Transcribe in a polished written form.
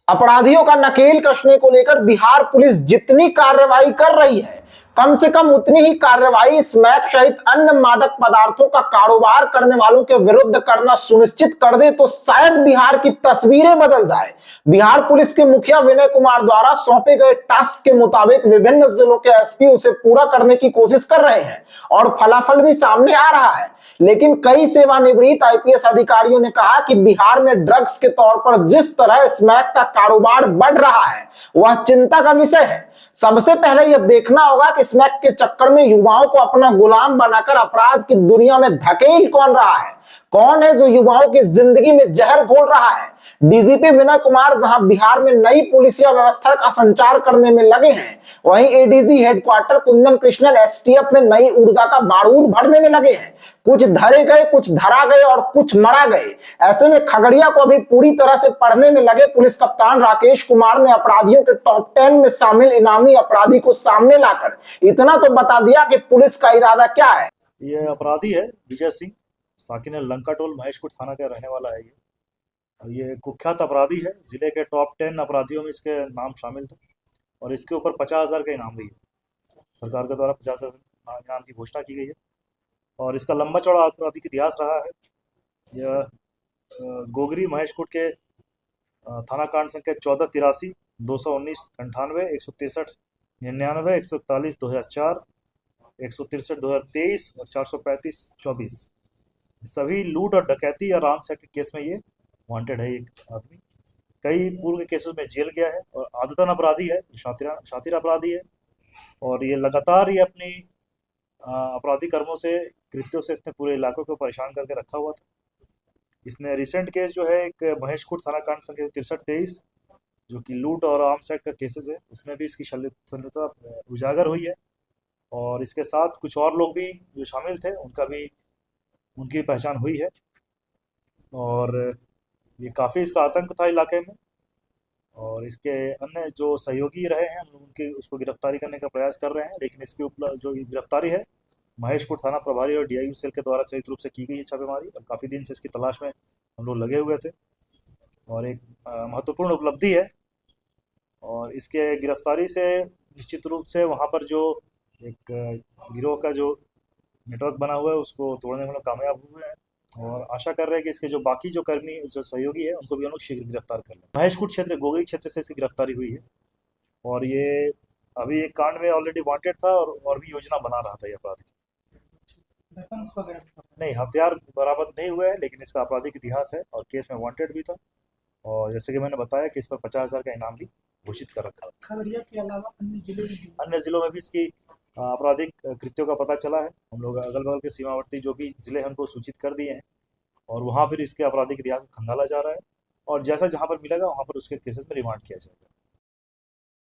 अपराधियों का नकेल कसने को लेकर बिहार पुलिस जितनी कार्रवाई कर रही है, कम से कम उतनी ही कार्रवाई स्मैक सहित अन्य मादक पदार्थों का कारोबार करने वालों के विरुद्ध करना सुनिश्चित कर दे तो शायद बिहार की तस्वीरें बदल जाए। बिहार पुलिस के मुखिया विनय कुमार द्वारा सौंपे गए टास्क के मुताबिक विभिन्न जिलों के एसपी उसे पूरा करने की कोशिश कर रहे हैं और फलाफल भी सामने आ रहा है। लेकिन कई सेवानिवृत्त आईपीएस अधिकारियों ने कहा कि बिहार में ड्रग्स के तौर पर जिस तरह स्मैक का कारोबार बढ़ रहा है वह चिंता का विषय है। सबसे पहले यह देखना होगा कि स्मैक के चक्कर में युवाओं को अपना गुलाम बनाकर अपराध की दुनिया में धकेल कौन रहा है, कौन है जो युवाओं की जिंदगी में जहर घोल रहा है। डीजीपी विनय कुमार जहां बिहार में नई पुलिसिया व्यवस्था का संचार करने में लगे हैं, वहीं ADG headquarter Kundan Krishnan STF में नई ऊर्जा का बारूद भरने में लगे हैं। कुछ धरे गए, कुछ धरा गए और कुछ मरा गए। ऐसे में खगड़िया को अभी पूरी तरह से पढ़ने में लगे पुलिस कप्तान राकेश कुमार ने अपराधियों के टॉप 10 में शामिल इनामी अपराधी को सामने लाकर इतना तो बता दिया कि पुलिस का इरादा क्या है। ये अपराधी है विजय सिंह, साकिन लंका टोल महेशपुर थाना का रहने वाला है। ये कुख्यात अपराधी है। जिले के टॉप 10 अपराधियों में इसके नाम शामिल थे और इसके ऊपर 50,000 का इनाम भी है। सरकार के द्वारा 50,000 इनाम की घोषणा की गई है और इसका लंबा चौड़ा आपराधिक इतिहास रहा है। यह गोगरी महेशकुट के थाना कांड संख्या 1483, 219 98, 163 99, 141 2004, 163 2023 और 435 24 सभी लूट और डकैती या आर्म्स एक्ट के केस में ये वांटेड है। एक आदमी कई पूर्व के केसों में जेल गया है और आदतन अपराधी है, शातिर अपराधी है और ये लगातार ये अपनी आपराधिक कर्मों से, कृत्यों से इसने पूरे इलाकों को परेशान करके रखा हुआ था। इसने रिसेंट केस जो है एक महेशकुट थाना कांड संख्या 6323 जो कि लूट और आर्म्स एक्ट का केसेस है, उसमें भी इसकी संलिप्तता उजागर हुई है और इसके साथ कुछ और लोग भी जो शामिल थे उनकी पहचान हुई है और ये काफ़ी इसका आतंक था इलाके में और इसके अन्य जो सहयोगी रहे हैं हम उनकी उसको गिरफ्तारी करने का प्रयास कर रहे हैं। लेकिन इसके ऊपर जो गिरफ्तारी है महेशपुर थाना प्रभारी और डीआईयू सेल के द्वारा संयुक्त रूप से की गई है छापेमारी और काफ़ी दिन से इसकी तलाश में हम लोग लगे हुए थे और एक महत्वपूर्ण उपलब्धि है। और इसके गिरफ्तारी से निश्चित रूप से वहाँ पर जो एक गिरोह का जो नेटवर्क बना हुआ है उसको तोड़ने में लोग कामयाब हुए हैं और आशा कर रहे हैं कि इसके जो बाकी जो कर्मी जो सहयोगी है उनको भी हम लोग शीघ्र गिरफ्तार कर लें। महेशकुट क्षेत्र गोगरी क्षेत्र से इसकी गिरफ्तारी हुई है और ये अभी एक कांड में ऑलरेडी वांटेड था और भी योजना बना रहा था ये अपराधी। नहीं, हथियार बरामद नहीं हुए हैं लेकिन इसका आपराधिक इतिहास है और केस में वांटेड भी था और जैसे कि मैंने बताया कि इस पर 50,000 का इनाम भी घोषित कर रखा है। खगड़िया के अलावा अन्य जिलों में भी इसकी आपराधिक कृत्यों का पता चला है। हम लोग अगल बगल के सीमावर्ती जो भी जिले हैं उनको सूचित कर दिए हैं और वहाँ फिर इसके आपराधिक इतिहास को खंगाला जा रहा है और जैसा जहाँ पर मिलेगा वहाँ पर उसके केसेस में रिमांड किया जाएगा।